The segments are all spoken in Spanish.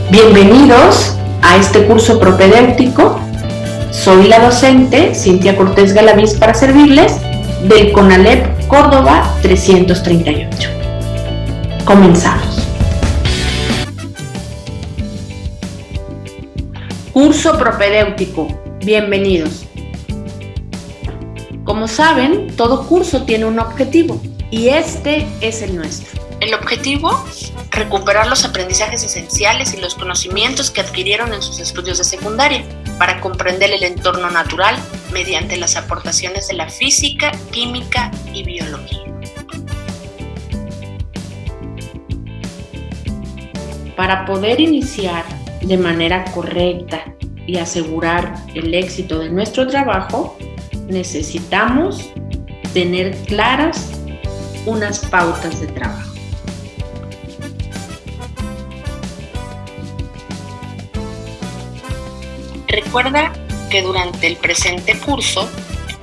Bienvenidos a este curso propedéutico. Soy la docente Cintia Cortés Galaviz para servirles del CONALEP Córdoba 338. Comenzamos. Curso propedéutico. Bienvenidos. Como saben, todo curso tiene un objetivo y este es el nuestro. El objetivo, recuperar los aprendizajes esenciales y los conocimientos que adquirieron en sus estudios de secundaria para comprender el entorno natural mediante las aportaciones de la física, química y biología. Para poder iniciar de manera correcta y asegurar el éxito de nuestro trabajo, necesitamos tener claras unas pautas de trabajo. Recuerda que durante el presente curso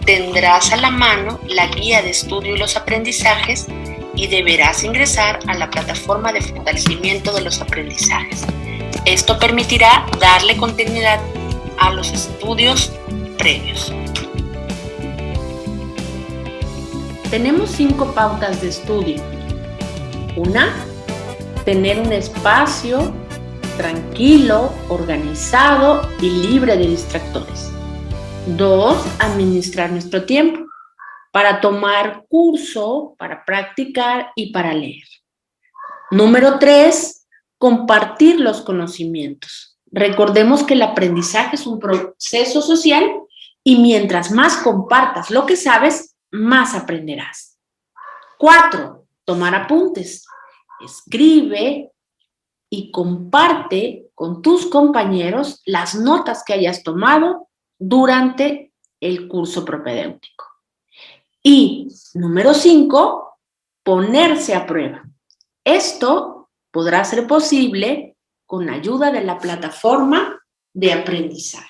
tendrás a la mano la guía de estudio y los aprendizajes y deberás ingresar a la plataforma de fortalecimiento de los aprendizajes. Esto permitirá darle continuidad a los estudios previos. Tenemos 5 pautas de estudio. 1. Tener un espacio tranquilo, organizado y libre de distractores. 2. Administrar nuestro tiempo para tomar curso, para practicar y para leer. Número 3. Compartir los conocimientos. Recordemos que el aprendizaje es un proceso social y mientras más compartas lo que sabes, más aprenderás. 4. Tomar apuntes. Escribe y comparte con tus compañeros las notas que hayas tomado durante el curso propedéutico. Y número 5, ponerse a prueba. Esto podrá ser posible con ayuda de la plataforma de aprendizaje.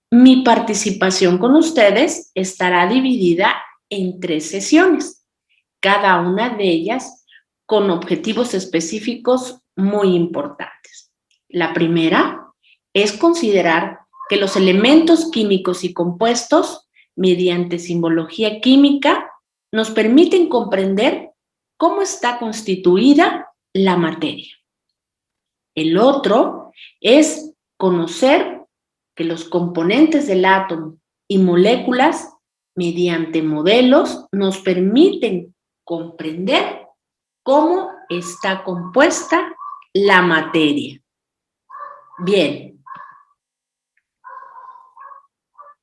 Mi participación con ustedes estará dividida en 3 sesiones, cada una de ellas con objetivos específicos muy importantes. La primera es considerar que los elementos químicos y compuestos, mediante simbología química, nos permiten comprender cómo está constituida la materia. El otro es conocer que los componentes del átomo y moléculas mediante modelos nos permiten comprender cómo está compuesta la materia. Bien,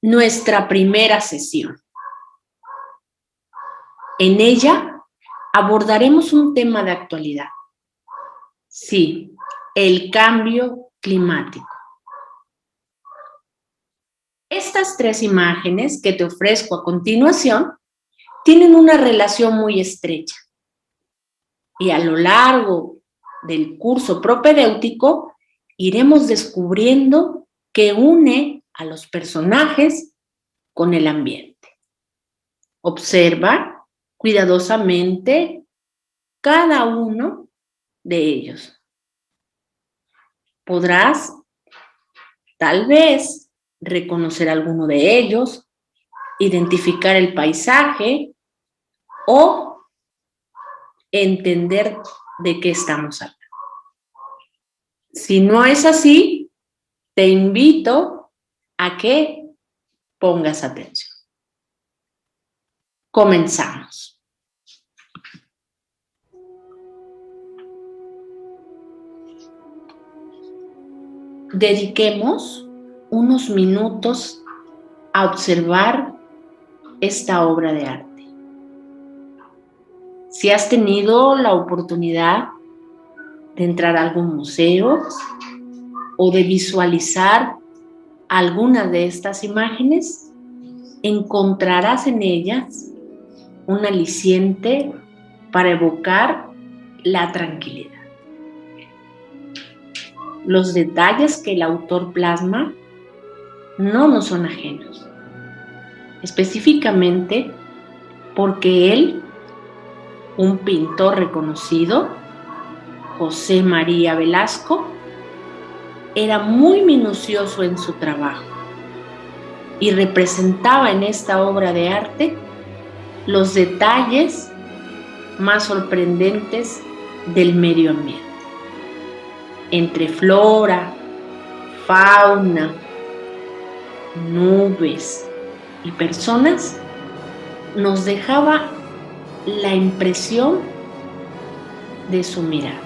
nuestra primera sesión. En ella abordaremos un tema de actualidad. Sí, el cambio climático. Estas 3 imágenes que te ofrezco a continuación tienen una relación muy estrecha y a lo largo del curso propedéutico iremos descubriendo que une a los personajes con el ambiente. Observa cuidadosamente cada uno de ellos. Podrás, tal vez, reconocer alguno de ellos, identificar el paisaje o entender de qué estamos hablando. Si no es así, te invito a que pongas atención. Comenzamos. Dediquemos unos minutos a observar esta obra de arte. Si has tenido la oportunidad de entrar a algún museo o de visualizar alguna de estas imágenes, encontrarás en ellas un aliciente para evocar la tranquilidad. Los detalles que el autor plasma no nos son ajenos, específicamente porque él un pintor reconocido, José María Velasco, era muy minucioso en su trabajo y representaba en esta obra de arte los detalles más sorprendentes del medio ambiente. Entre flora, fauna, nubes y personas, nos dejaba la impresión de su mirada.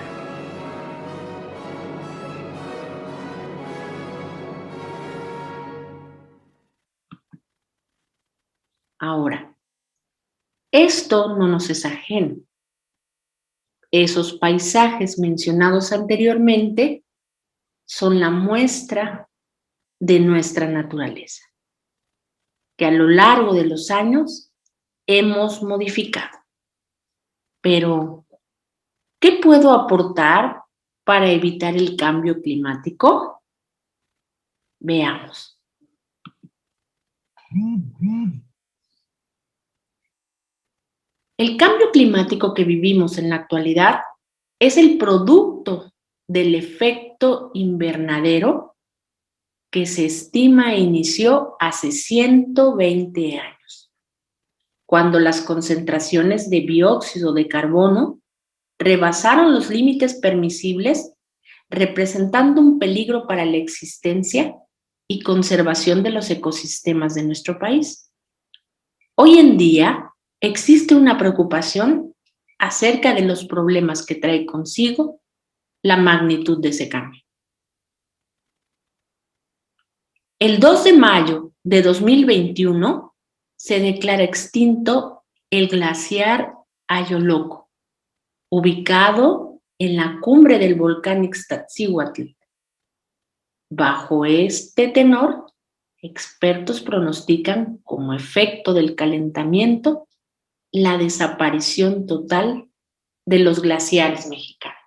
Ahora, esto no nos es ajeno. Esos paisajes mencionados anteriormente son la muestra de nuestra naturaleza, que a lo largo de los años hemos modificado. Pero, ¿qué puedo aportar para evitar el cambio climático? Veamos. El cambio climático que vivimos en la actualidad es el producto del efecto invernadero que se estima inició hace 120 años, cuando las concentraciones de dióxido de carbono rebasaron los límites permisibles, representando un peligro para la existencia y conservación de los ecosistemas de nuestro país. Hoy en día existe una preocupación acerca de los problemas que trae consigo la magnitud de ese cambio. El 2 de mayo de 2021 se declara extinto el glaciar Ayoloco, ubicado en la cumbre del volcán Iztaccíhuatl. Bajo este tenor, expertos pronostican como efecto del calentamiento la desaparición total de los glaciares mexicanos.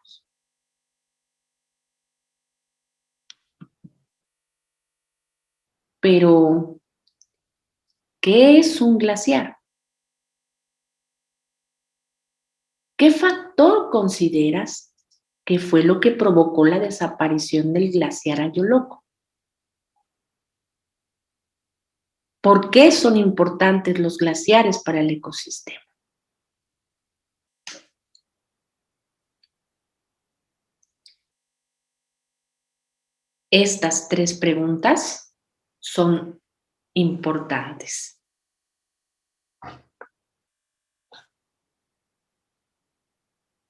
Pero, ¿qué es un glaciar? ¿Qué factor consideras que fue lo que provocó la desaparición del glaciar Ayoloco? ¿Por qué son importantes los glaciares para el ecosistema? Estas tres preguntas son importantes.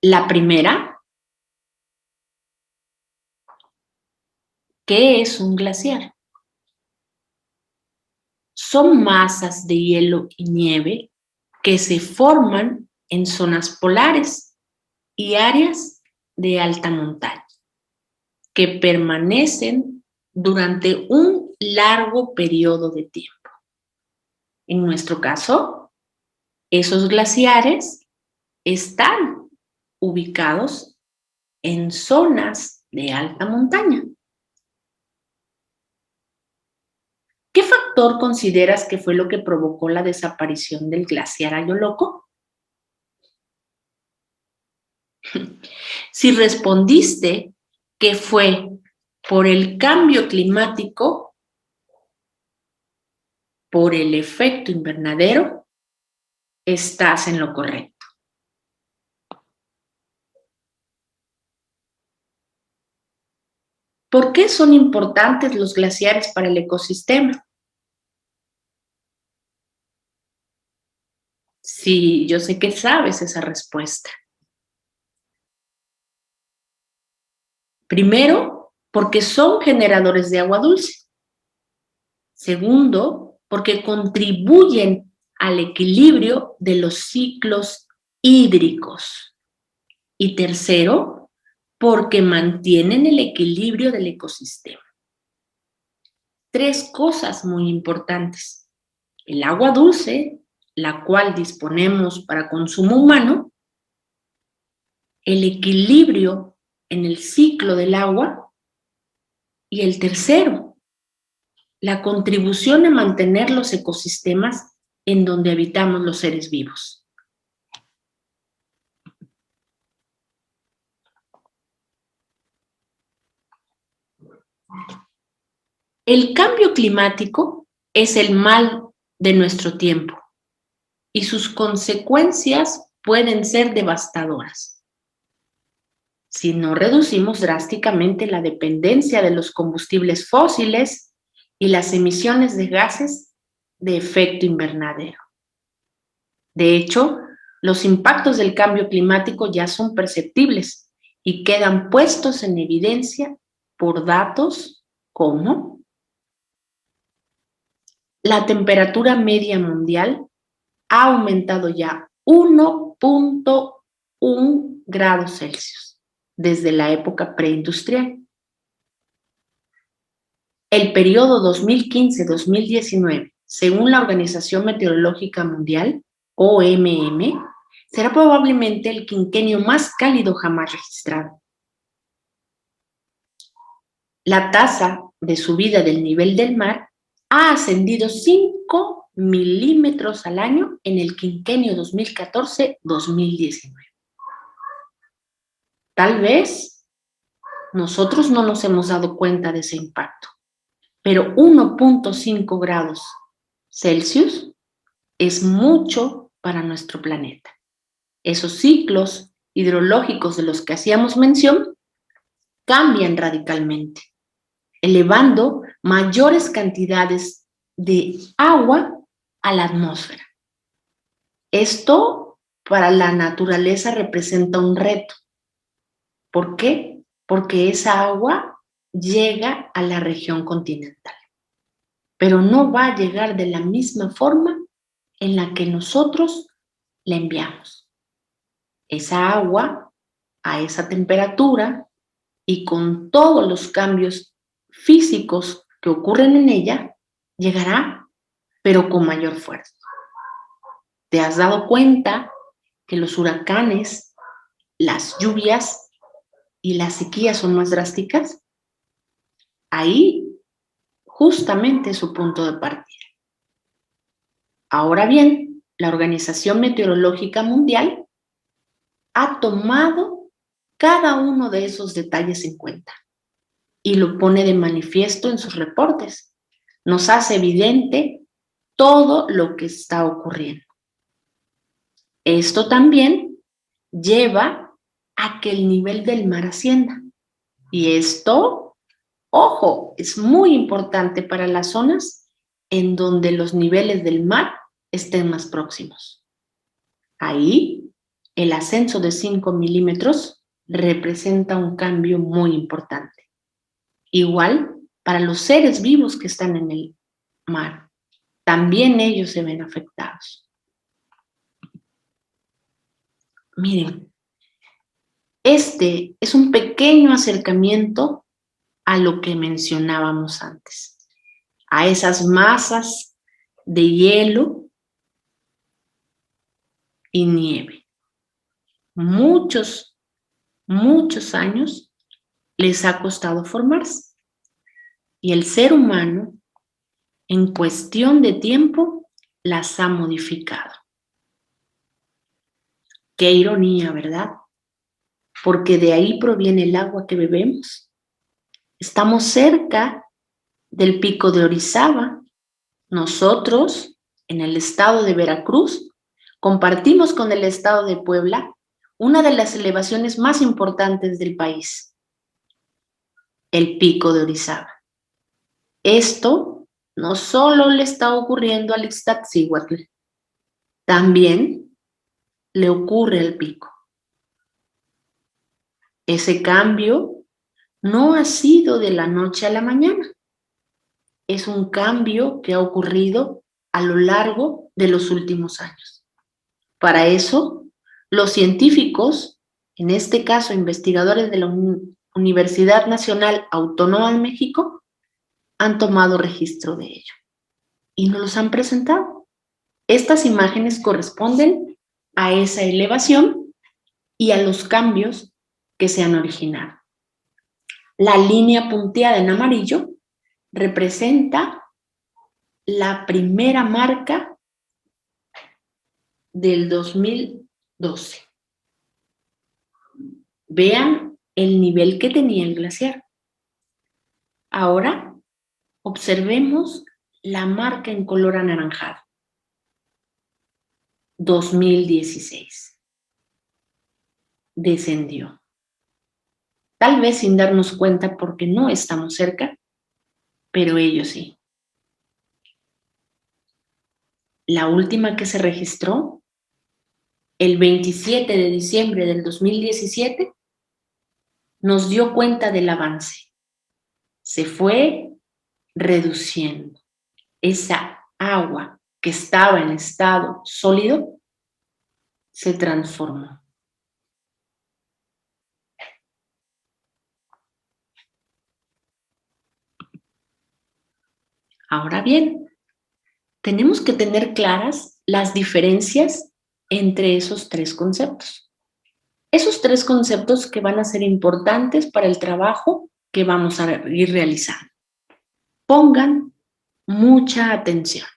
La primera, ¿qué es un glaciar? Son masas de hielo y nieve que se forman en zonas polares y áreas de alta montaña, que permanecen durante un largo periodo de tiempo. En nuestro caso, esos glaciares están ubicados en zonas de alta montaña. ¿Qué factor consideras que fue lo que provocó la desaparición del glaciar Ayoloco? Si respondiste que fue por el cambio climático, por el efecto invernadero, estás en lo correcto. ¿Por qué son importantes los glaciares para el ecosistema? Sí, yo sé que sabes esa respuesta. Primero, porque son generadores de agua dulce. Segundo, porque contribuyen al equilibrio de los ciclos hídricos. Y tercero, porque mantienen el equilibrio del ecosistema. Tres cosas muy importantes. El agua dulce, la cual disponemos para consumo humano, el equilibrio en el ciclo del agua y el tercero, la contribución a mantener los ecosistemas en donde habitamos los seres vivos. El cambio climático es el mal de nuestro tiempo y sus consecuencias pueden ser devastadoras si no reducimos drásticamente la dependencia de los combustibles fósiles y las emisiones de gases de efecto invernadero. De hecho, los impactos del cambio climático ya son perceptibles y quedan puestos en evidencia por datos como la temperatura media mundial ha aumentado ya 1.1 grados Celsius desde la época preindustrial. El periodo 2015-2019, según la Organización Meteorológica Mundial, OMM, será probablemente el quinquenio más cálido jamás registrado. La tasa de subida del nivel del mar ha ascendido 5 milímetros al año en el quinquenio 2014-2019. Tal vez nosotros no nos hemos dado cuenta de ese impacto, pero 1.5 grados Celsius es mucho para nuestro planeta. Esos ciclos hidrológicos de los que hacíamos mención cambian radicalmente, elevando mayores cantidades de agua a la atmósfera. Esto para la naturaleza representa un reto. ¿Por qué? Porque esa agua llega a la región continental, pero no va a llegar de la misma forma en la que nosotros la enviamos. Esa agua a esa temperatura y con todos los cambios físicos que ocurren en ella, llegará, pero con mayor fuerza. ¿Te has dado cuenta que los huracanes, las lluvias y las sequías son más drásticas? Ahí justamente es su punto de partida. Ahora bien, la Organización Meteorológica Mundial ha tomado cada uno de esos detalles en cuenta y lo pone de manifiesto en sus reportes. Nos hace evidente todo lo que está ocurriendo. Esto también lleva a que el nivel del mar ascienda. Y esto, ojo, es muy importante para las zonas en donde los niveles del mar estén más próximos. Ahí, el ascenso de 5 milímetros representa un cambio muy importante. Igual para los seres vivos que están en el mar. También ellos se ven afectados. Miren, este es un pequeño acercamiento a lo que mencionábamos antes, a esas masas de hielo y nieve. Muchos años les ha costado formarse y el ser humano en cuestión de tiempo las ha modificado. Qué ironía, ¿verdad? Porque de ahí proviene el agua que bebemos. Estamos cerca del pico de Orizaba. Nosotros, en el estado de Veracruz, compartimos con el estado de Puebla una de las elevaciones más importantes del país, el pico de Orizaba. Esto no solo le está ocurriendo al Iztaccíhuatl, también le ocurre al pico. Ese cambio no ha sido de la noche a la mañana. Es un cambio que ha ocurrido a lo largo de los últimos años. Para eso, los científicos, en este caso investigadores de la Universidad Nacional Autónoma de México, han tomado registro de ello y nos los han presentado. Estas imágenes corresponden a esa elevación y a los cambios que se han originado. La línea punteada en amarillo representa la primera marca del 2012. Vean el nivel que tenía el glaciar. Ahora observemos la marca en color anaranjado. 2016. Descendió. Tal vez sin darnos cuenta porque no estamos cerca, pero ellos sí. La última que se registró, el 27 de diciembre del 2017, nos dio cuenta del avance. Se fue reduciendo. Esa agua que estaba en estado sólido se transformó. Ahora bien, tenemos que tener claras las diferencias entre esos tres conceptos. Esos tres conceptos que van a ser importantes para el trabajo que vamos a ir realizando. Pongan mucha atención.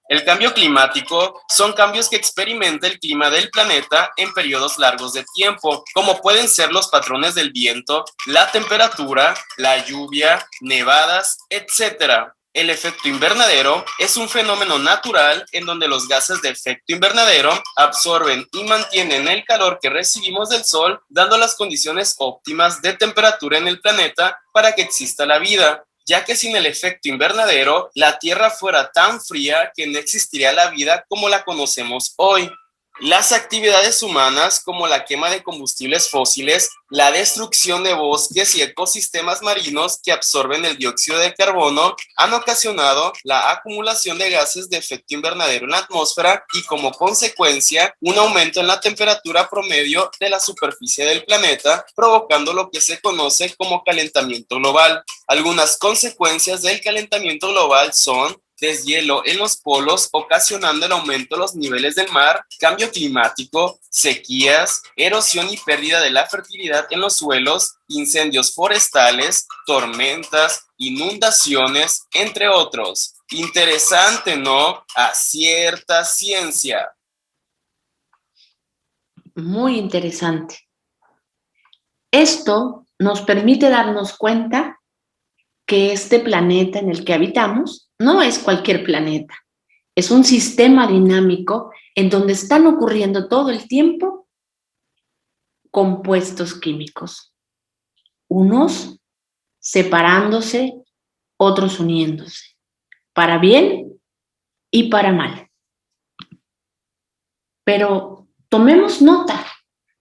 El cambio climático son cambios que experimenta el clima del planeta en periodos largos de tiempo, como pueden ser los patrones del viento, la temperatura, la lluvia, nevadas, etc. El efecto invernadero es un fenómeno natural en donde los gases de efecto invernadero absorben y mantienen el calor que recibimos del Sol, dando las condiciones óptimas de temperatura en el planeta para que exista la vida, ya que sin el efecto invernadero, la Tierra fuera tan fría que no existiría la vida como la conocemos hoy. Las actividades humanas, como la quema de combustibles fósiles, la destrucción de bosques y ecosistemas marinos que absorben el dióxido de carbono, han ocasionado la acumulación de gases de efecto invernadero en la atmósfera y, como consecuencia, un aumento en la temperatura promedio de la superficie del planeta, provocando lo que se conoce como calentamiento global. Algunas consecuencias del calentamiento global son deshielo en los polos, ocasionando el aumento de los niveles del mar, cambio climático, sequías, erosión y pérdida de la fertilidad en los suelos, incendios forestales, tormentas, inundaciones, entre otros. Interesante, ¿no? A cierta ciencia. Muy interesante. Esto nos permite darnos cuenta que este planeta en el que habitamos no es cualquier planeta. Es un sistema dinámico en donde están ocurriendo todo el tiempo compuestos químicos. Unos separándose, otros uniéndose, para bien y para mal. Pero tomemos nota,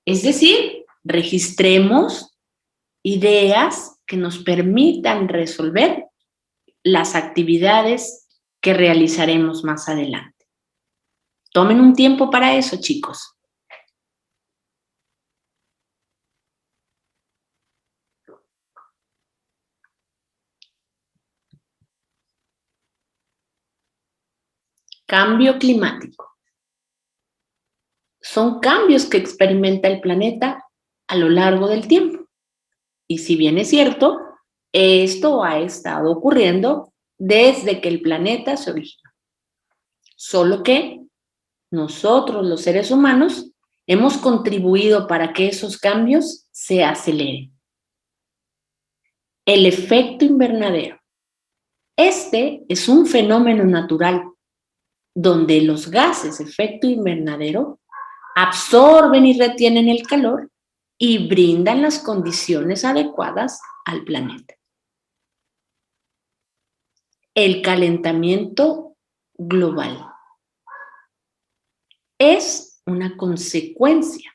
es decir, registremos ideas que nos permitan resolver las actividades que realizaremos más adelante. Tomen un tiempo para eso, chicos. Cambio climático. Son cambios que experimenta el planeta a lo largo del tiempo. Y si bien es cierto, esto ha estado ocurriendo desde que el planeta se originó. Solo que nosotros, los seres humanos, hemos contribuido para que esos cambios se aceleren. El efecto invernadero. Este es un fenómeno natural donde los gases de efecto invernadero absorben y retienen el calor y brindan las condiciones adecuadas al planeta. El calentamiento global es una consecuencia,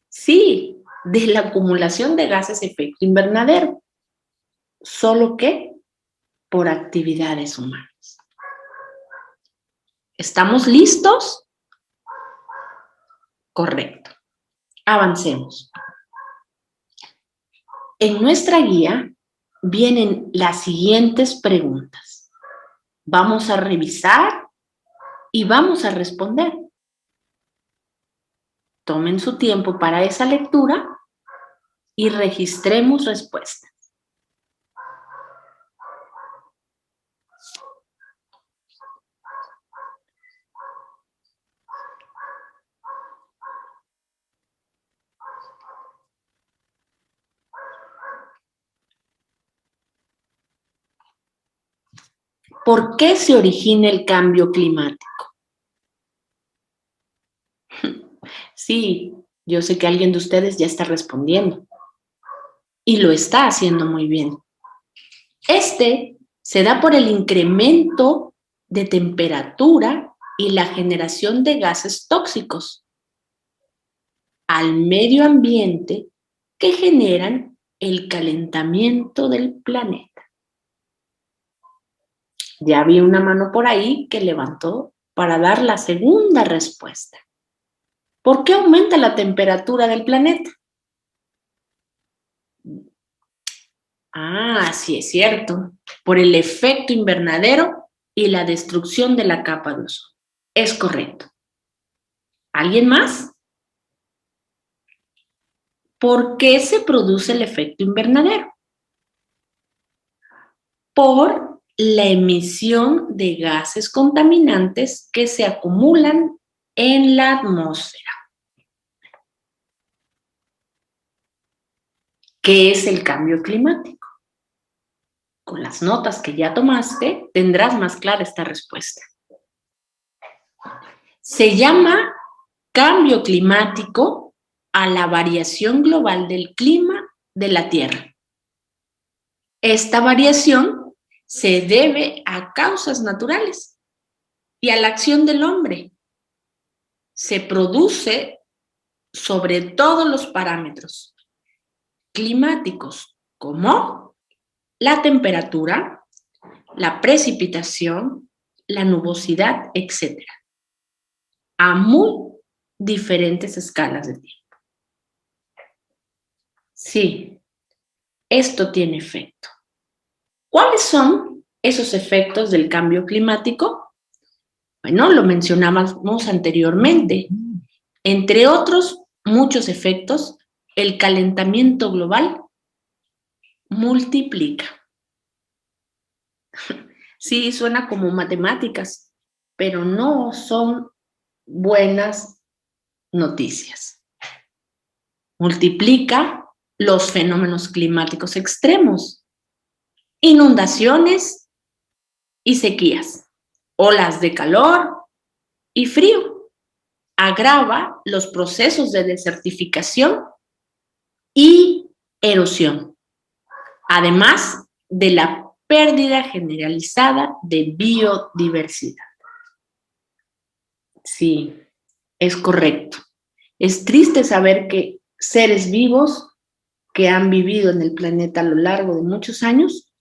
sí, de la acumulación de gases de efecto invernadero, solo que por actividades humanas. ¿Estamos listos? Correcto. Avancemos. En nuestra guía vienen las siguientes preguntas. Vamos a revisar y vamos a responder. Tomen su tiempo para esa lectura y registremos respuestas. ¿Por qué se origina el cambio climático? Sí, yo sé que alguien de ustedes ya está respondiendo y lo está haciendo muy bien. Este se da por el incremento de temperatura y la generación de gases tóxicos al medio ambiente que generan el calentamiento del planeta. Ya vi una mano por ahí que levantó para dar la segunda respuesta. ¿Por qué aumenta la temperatura del planeta? Ah, sí es cierto, por el efecto invernadero y la destrucción de la capa de ozono. Es correcto. ¿Alguien más? ¿Por qué se produce el efecto invernadero? Por la emisión de gases contaminantes que se acumulan en la atmósfera. ¿Qué es el cambio climático? Con las notas que ya tomaste, tendrás más clara esta respuesta. Se llama cambio climático a la variación global del clima de la Tierra. Esta variación se debe a causas naturales y a la acción del hombre. Se produce sobre todos los parámetros climáticos, como la temperatura, la precipitación, la nubosidad, etc., a muy diferentes escalas de tiempo. Sí, esto tiene efecto. ¿Cuáles son esos efectos del cambio climático? Bueno, lo mencionábamos anteriormente. Entre otros muchos efectos, el calentamiento global multiplica. Sí, suena como matemáticas, pero no son buenas noticias. Multiplica los fenómenos climáticos extremos, inundaciones y sequías, olas de calor y frío. Agrava los procesos de desertificación y erosión, además de la pérdida generalizada de biodiversidad. Sí, es correcto. Es triste saber que seres vivos que han vivido en el planeta a lo largo de muchos años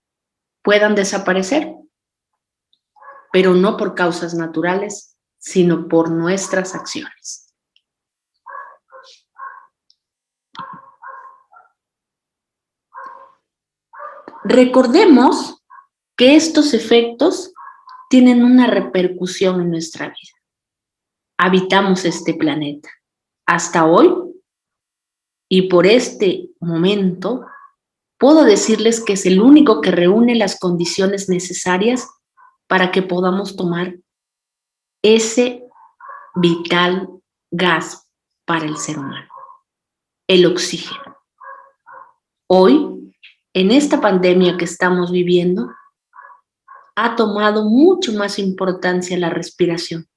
puedan desaparecer, pero no por causas naturales, sino por nuestras acciones. Recordemos que estos efectos tienen una repercusión en nuestra vida. Habitamos este planeta hasta hoy y por este momento puedo decirles que es el único que reúne las condiciones necesarias para que podamos tomar ese vital gas para el ser humano, el oxígeno. Hoy, en esta pandemia que estamos viviendo, ha tomado mucho más importancia la respiración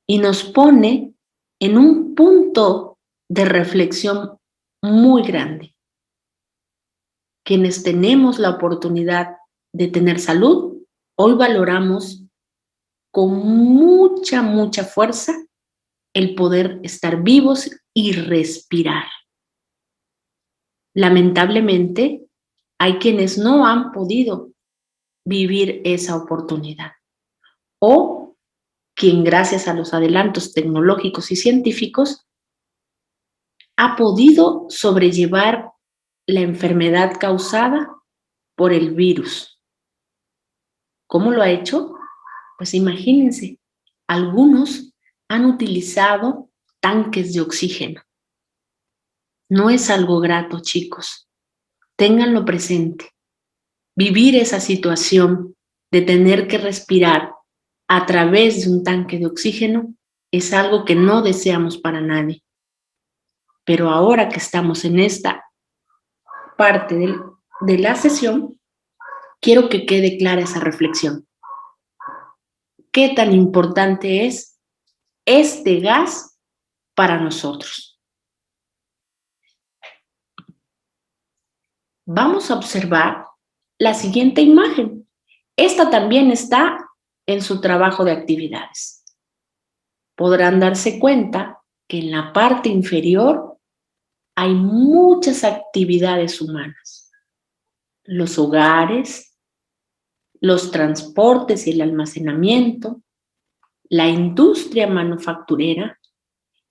y nos pone en un punto de reflexión muy grande. Quienes tenemos la oportunidad de tener salud, hoy valoramos con mucha fuerza el poder estar vivos y respirar. Lamentablemente, hay quienes no han podido vivir esa oportunidad o quien gracias a los adelantos tecnológicos y científicos ha podido sobrellevar la enfermedad causada por el virus. ¿Cómo lo ha hecho? Pues imagínense, algunos han utilizado tanques de oxígeno. No es algo grato, chicos. Ténganlo presente. Vivir esa situación de tener que respirar a través de un tanque de oxígeno es algo que no deseamos para nadie. Pero ahora que estamos en esta parte de la sesión, quiero que quede clara esa reflexión. qué tan importante es este gas para nosotros. Vamos a observar la siguiente imagen. Esta también está en su trabajo de actividades. Podrán darse cuenta que en la parte inferior hay muchas actividades humanas. Los hogares, los transportes y el almacenamiento, la industria manufacturera,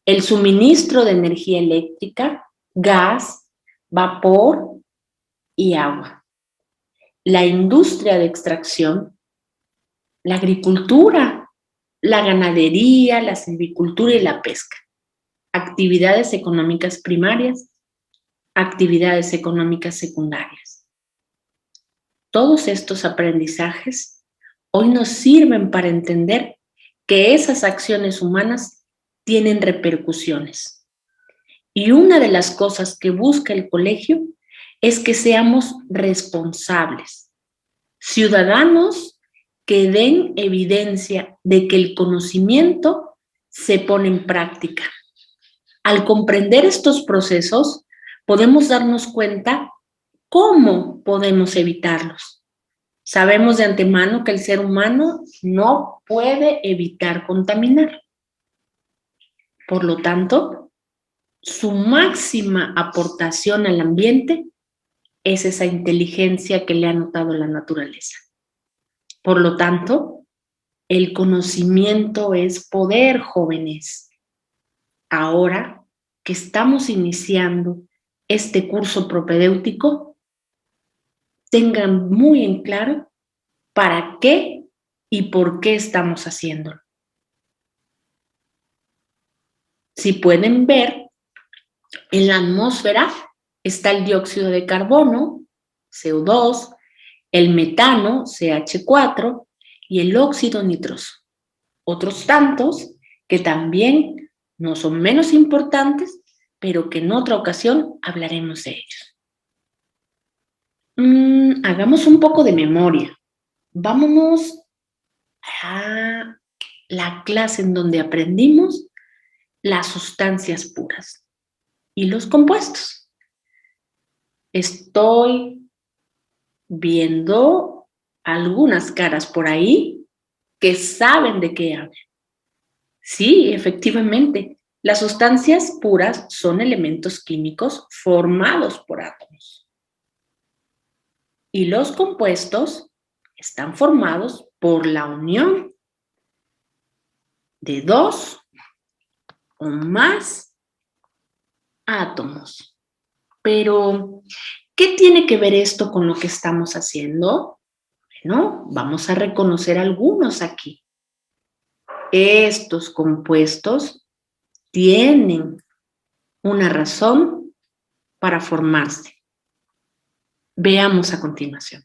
el suministro de energía eléctrica, gas, vapor y agua, la industria de extracción, la agricultura, la ganadería, la silvicultura y la pesca, actividades económicas primarias, actividades económicas secundarias. Todos estos aprendizajes hoy nos sirven para entender que esas acciones humanas tienen repercusiones. Y una de las cosas que busca el colegio es que seamos responsables, ciudadanos que den evidencia de que el conocimiento se pone en práctica. Al comprender estos procesos, podemos darnos cuenta cómo podemos evitarlos. Sabemos de antemano que el ser humano no puede evitar contaminar. Por lo tanto, su máxima aportación al ambiente es esa inteligencia que le ha notado la naturaleza. Por lo tanto, el conocimiento es poder, jóvenes. Ahora que estamos iniciando este curso propedéutico, tengan muy en claro para qué y por qué estamos haciéndolo. Si pueden ver, en la atmósfera está el dióxido de carbono, CO2, el metano, CH4, y el óxido nitroso. Otros tantos que también no son menos importantes, pero que en otra ocasión hablaremos de ellos. Hagamos un poco de memoria. Vámonos a la clase en donde aprendimos las sustancias puras y los compuestos. Estoy viendo algunas caras por ahí que saben de qué hablo. Sí, efectivamente, las sustancias puras son elementos químicos formados por átomos. Y los compuestos están formados por la unión de dos o más átomos. Pero, ¿qué tiene que ver esto con lo que estamos haciendo? Bueno, vamos a reconocer algunos aquí. Estos compuestos tienen una razón para formarse. Veamos a continuación.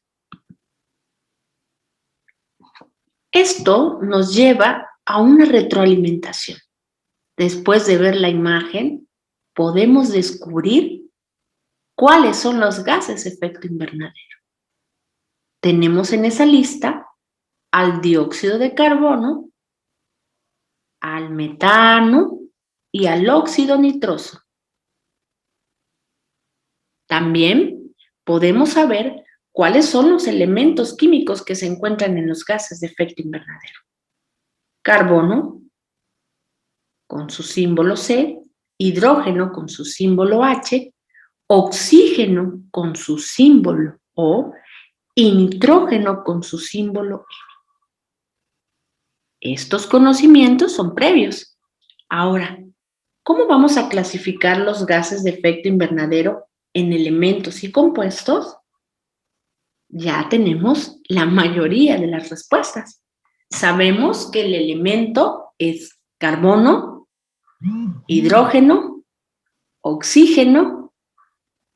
Esto nos lleva a una retroalimentación. Después de ver la imagen, podemos descubrir cuáles son los gases de efecto invernadero. Tenemos en esa lista al dióxido de carbono, al metano y al óxido nitroso. También podemos saber cuáles son los elementos químicos que se encuentran en los gases de efecto invernadero. Carbono, con su símbolo C, hidrógeno con su símbolo H, oxígeno con su símbolo O y nitrógeno con su símbolo N. Estos conocimientos son previos. Ahora, ¿cómo vamos a clasificar los gases de efecto invernadero en elementos y compuestos? Ya tenemos la mayoría de las respuestas. Sabemos que el elemento es carbono, hidrógeno, oxígeno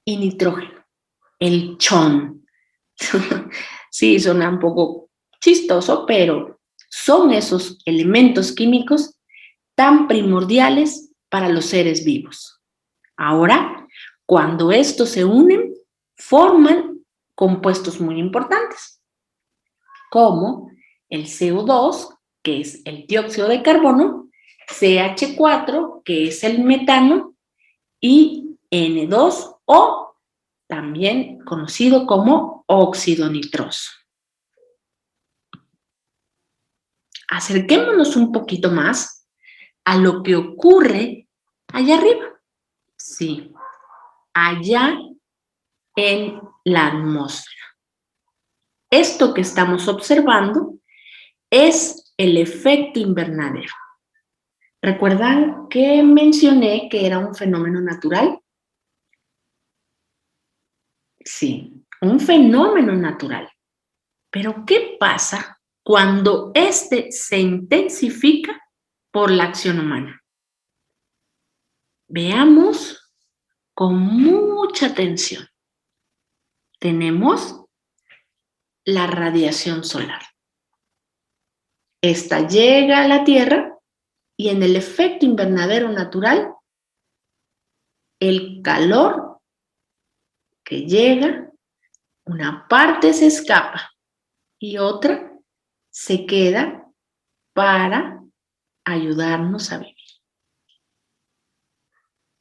y nitrógeno. El chon. Sí, suena un poco chistoso, pero son esos elementos químicos tan primordiales para los seres vivos. Ahora, cuando estos se unen, forman compuestos muy importantes, como el CO2, que es el dióxido de carbono, CH4, que es el metano, y N2O, también conocido como óxido nitroso. Acerquémonos un poquito más a lo que ocurre allá arriba. Sí, allá en la atmósfera. Esto que estamos observando es el efecto invernadero. ¿Recuerdan que mencioné que era un fenómeno natural? Sí, un fenómeno natural. Pero ¿qué pasa cuando este se intensifica por la acción humana? Veamos con mucha atención. Tenemos la radiación solar. Esta llega a la Tierra y en el efecto invernadero natural, el calor que llega, una parte se escapa y otra se queda para ayudarnos a vivir.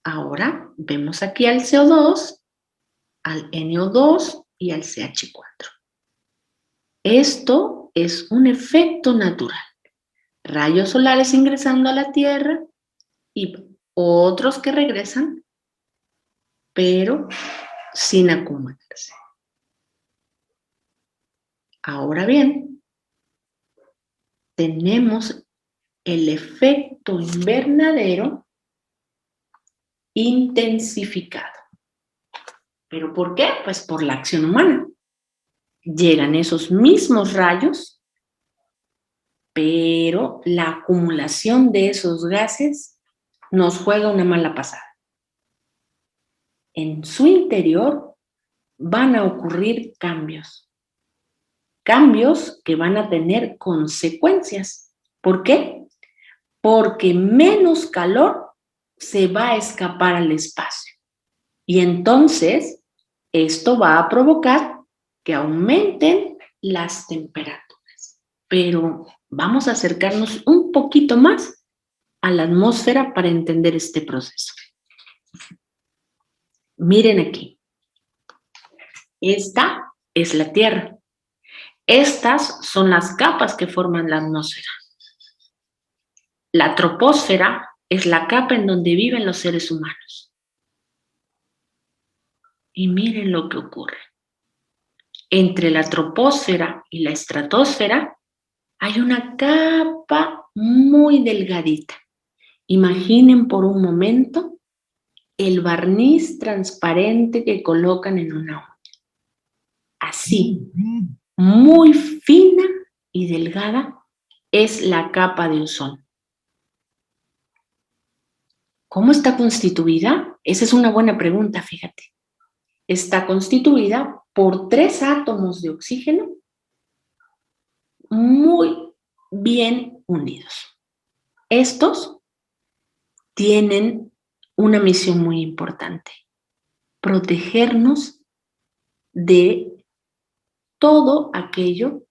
Ahora vemos aquí al CO2, al NO2 y al CH4. Esto es un efecto natural. Rayos solares ingresando a la Tierra y otros que regresan, pero sin acumularse. Ahora bien, tenemos el efecto invernadero intensificado. ¿Pero por qué? Pues por la acción humana. Llegan esos mismos rayos, pero la acumulación de esos gases nos juega una mala pasada. En su interior van a ocurrir cambios. Cambios que van a tener consecuencias. ¿Por qué? Porque menos calor se va a escapar al espacio. Y entonces, esto va a provocar que aumenten las temperaturas. Pero vamos a acercarnos un poquito más a la atmósfera para entender este proceso. Miren aquí. Esta es la Tierra. Estas son las capas que forman la atmósfera. La troposfera es la capa en donde viven los seres humanos. Y miren lo que ocurre. Entre la troposfera y la estratosfera hay una capa muy delgadita. Imaginen por un momento el barniz transparente que colocan en una uña. Así, muy fina y delgada es la capa de ozono. ¿Cómo está constituida? Esa es una buena pregunta, fíjate. Está constituida por 3 átomos de oxígeno muy bien unidos. Estos tienen una misión muy importante: protegernos de todo aquello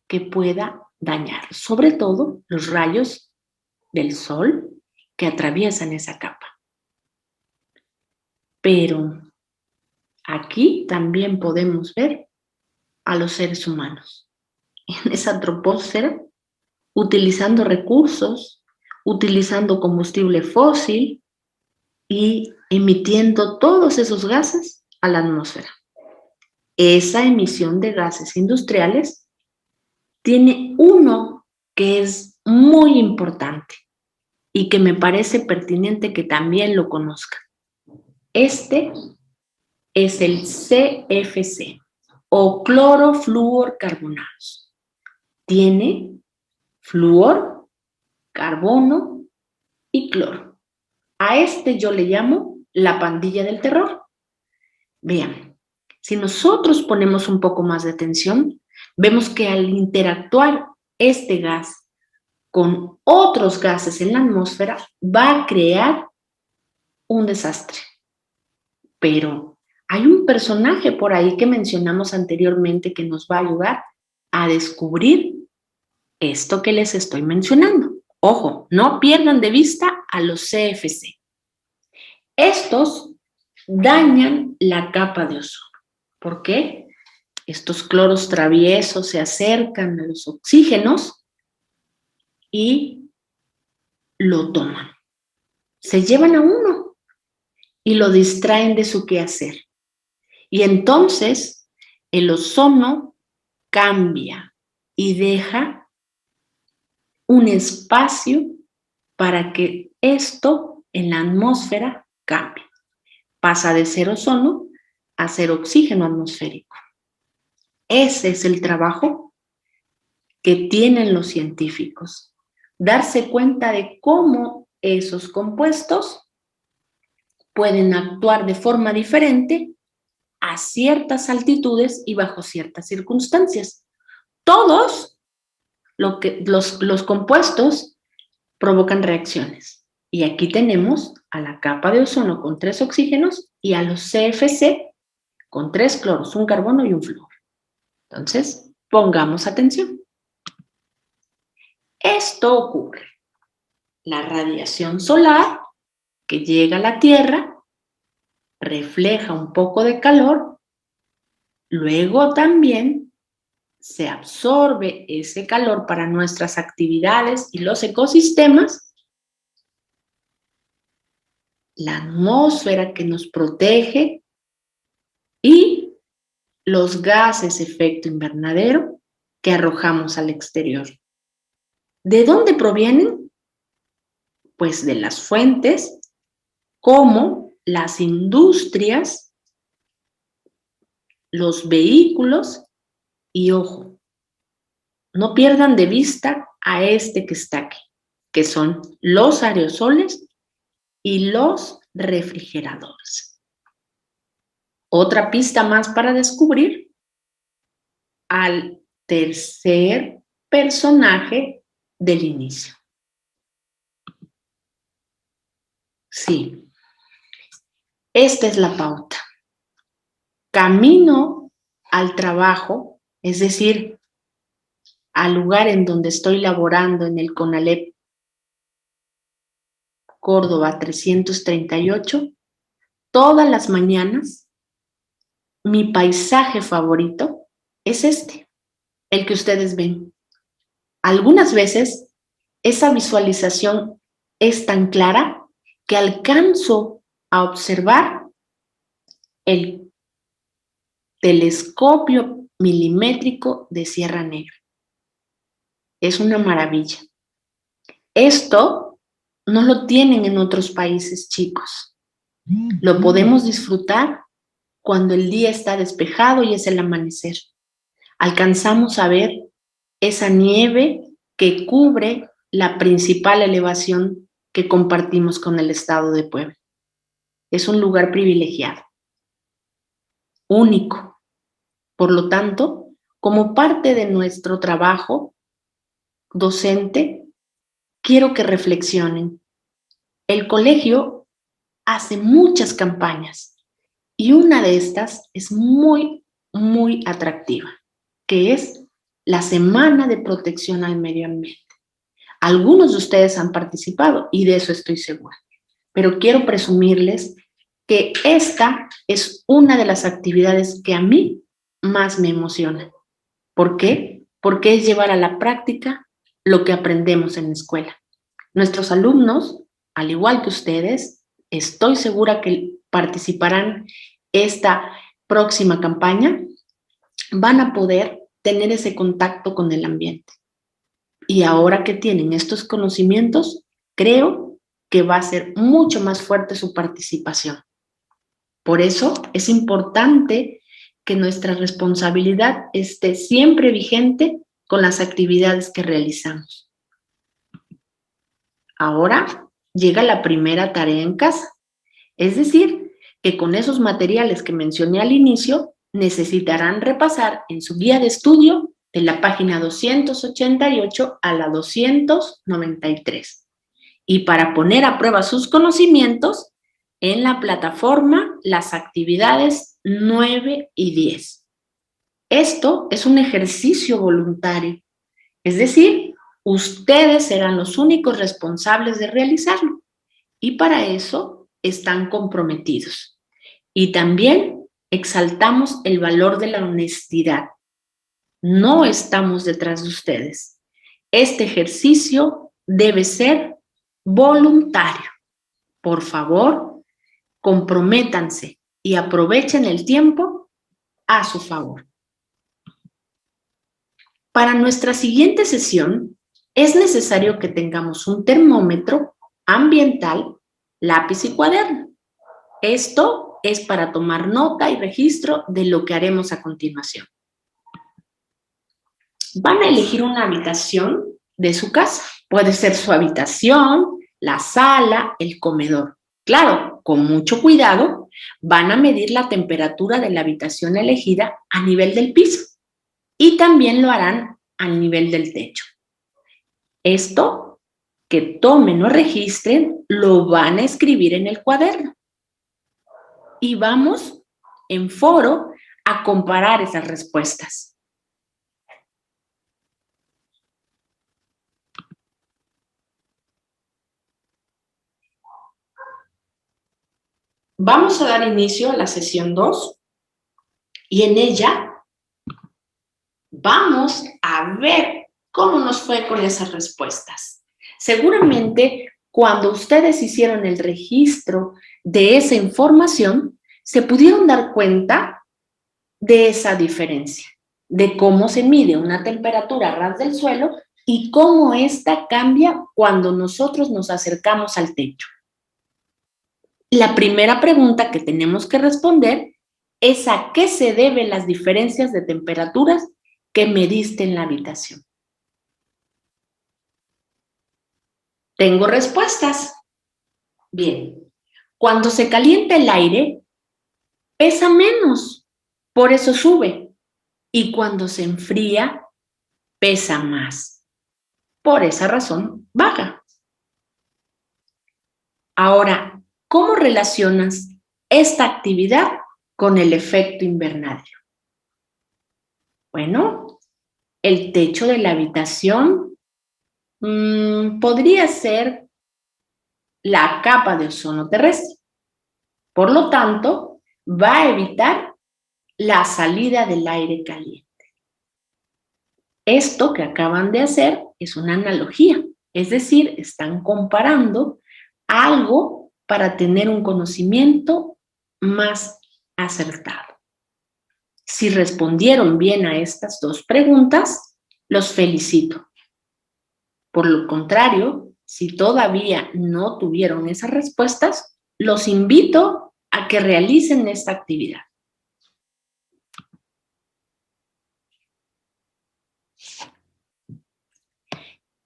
que pueda dañar, sobre todo los rayos del sol que atraviesan esa capa. Pero aquí también podemos ver a los seres humanos en esa troposfera, utilizando recursos, utilizando combustible fósil y emitiendo todos esos gases a la atmósfera. Esa emisión de gases industriales tiene uno que es muy importante y que me parece pertinente que también lo conozcan. Este es el CFC o clorofluorcarbonados. Tiene flúor, carbono y cloro. A este yo le llamo la pandilla del terror. Vean, si nosotros ponemos un poco más de atención, vemos que al interactuar este gas con otros gases en la atmósfera va a crear un desastre. Pero hay un personaje por ahí que mencionamos anteriormente que nos va a ayudar a descubrir esto que les estoy mencionando. Ojo, no pierdan de vista a los CFC. Estos dañan la capa de ozono. ¿Por qué? Estos cloros traviesos se acercan a los oxígenos y lo toman. Se llevan a uno y lo distraen de su quehacer. Y entonces el ozono cambia y deja un espacio para que esto en la atmósfera cambie. Pasa de ser ozono a ser oxígeno atmosférico. Ese es el trabajo que tienen los científicos. Darse cuenta de cómo esos compuestos pueden actuar de forma diferente a ciertas altitudes y bajo ciertas circunstancias. Todos los compuestos provocan reacciones. Y aquí tenemos a la capa de ozono con 3 oxígenos y a los CFC con 3 cloros, un carbono y un flúor. Entonces, pongamos atención. Esto ocurre. La radiación solar que llega a la Tierra refleja un poco de calor, luego también se absorbe ese calor para nuestras actividades y los ecosistemas, la atmósfera que nos protege y los gases efecto invernadero que arrojamos al exterior. ¿De dónde provienen? Pues de las fuentes como las industrias, los vehículos y, ojo, no pierdan de vista a este que está aquí, que son los aerosoles y los refrigeradores. Otra pista más para descubrir al tercer personaje del inicio. Sí, esta es la pauta. Camino al trabajo, es decir, al lugar en donde estoy laborando en el CONALEP Córdoba 338, todas las mañanas, mi paisaje favorito es este, el que ustedes ven. Algunas veces esa visualización es tan clara que alcanzo a observar el telescopio milimétrico de Sierra Negra. Es una maravilla. Esto no lo tienen en otros países, chicos. Lo podemos disfrutar cuando el día está despejado y es el amanecer. Alcanzamos a ver esa nieve que cubre la principal elevación que compartimos con el estado de Puebla. Es un lugar privilegiado, único. Por lo tanto, como parte de nuestro trabajo docente, quiero que reflexionen. El colegio hace muchas campañas y una de estas es muy, muy atractiva, que es la Semana de Protección al Medio Ambiente. Algunos de ustedes han participado y de eso estoy segura, pero quiero presumirles que esta es una de las actividades que a mí más me emociona. ¿Por qué? Porque es llevar a la práctica lo que aprendemos en la escuela. Nuestros alumnos, al igual que ustedes, estoy segura que participarán esta próxima campaña, van a poder tener ese contacto con el ambiente. Y ahora que tienen estos conocimientos, creo que va a ser mucho más fuerte su participación. Por eso es importante que nuestra responsabilidad esté siempre vigente con las actividades que realizamos. Ahora llega la primera tarea en casa, es decir, que con esos materiales que mencioné al inicio, necesitarán repasar en su guía de estudio de la página 288 a la 293. Y para poner a prueba sus conocimientos, en la plataforma las actividades 9 y 10. Esto es un ejercicio voluntario, es decir, Ustedes serán los únicos responsables de realizarlo y para eso están comprometidos. Y también exaltamos el valor de la honestidad. No estamos detrás de ustedes. Este ejercicio debe ser voluntario. Por favor, comprométanse y aprovechen el tiempo a su favor. Para nuestra siguiente sesión, es necesario que tengamos un termómetro ambiental, lápiz y cuaderno. Esto es para tomar nota y registro de lo que haremos a continuación. Van a elegir una habitación de su casa. Puede ser su habitación, la sala, el comedor. Claro, con mucho cuidado, van a medir la temperatura de la habitación elegida a nivel del piso y también lo harán al nivel del techo. Esto que tomen o registren lo van a escribir en el cuaderno. Y vamos en foro a comparar esas respuestas. Vamos a dar inicio a la sesión 2 y en ella vamos a ver cómo nos fue con esas respuestas. Seguramente cuando ustedes hicieron el registro de esa información, se pudieron dar cuenta de esa diferencia, de cómo se mide una temperatura a ras del suelo y cómo ésta cambia cuando nosotros nos acercamos al techo. La primera pregunta que tenemos que responder es a qué se deben las diferencias de temperaturas que mediste en la habitación. Tengo respuestas. Bien, cuando se calienta el aire, pesa menos, por eso sube. Y cuando se enfría, pesa más. Por esa razón, baja. Ahora, ¿cómo relacionas esta actividad con el efecto invernadero? Bueno, el techo de la habitación podría ser la capa de ozono terrestre. Por lo tanto, va a evitar la salida del aire caliente. Esto que acaban de hacer es una analogía, es decir, están comparando algo para tener un conocimiento más acertado. Si respondieron bien a estas dos preguntas, los felicito. Por lo contrario, si todavía no tuvieron esas respuestas, los invito a que realicen esta actividad.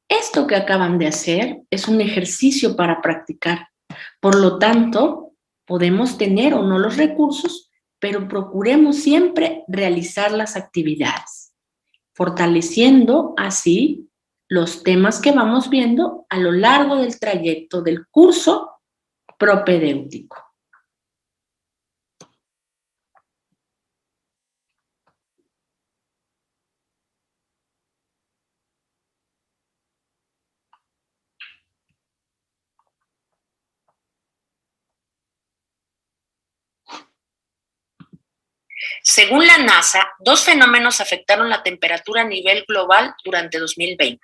Esto que acaban de hacer es un ejercicio para practicar. Por lo tanto, podemos tener o no los recursos, pero procuremos siempre realizar las actividades, fortaleciendo así los temas que vamos viendo a lo largo del trayecto del curso propedéutico. Según la NASA, dos fenómenos afectaron la temperatura a nivel global durante 2020.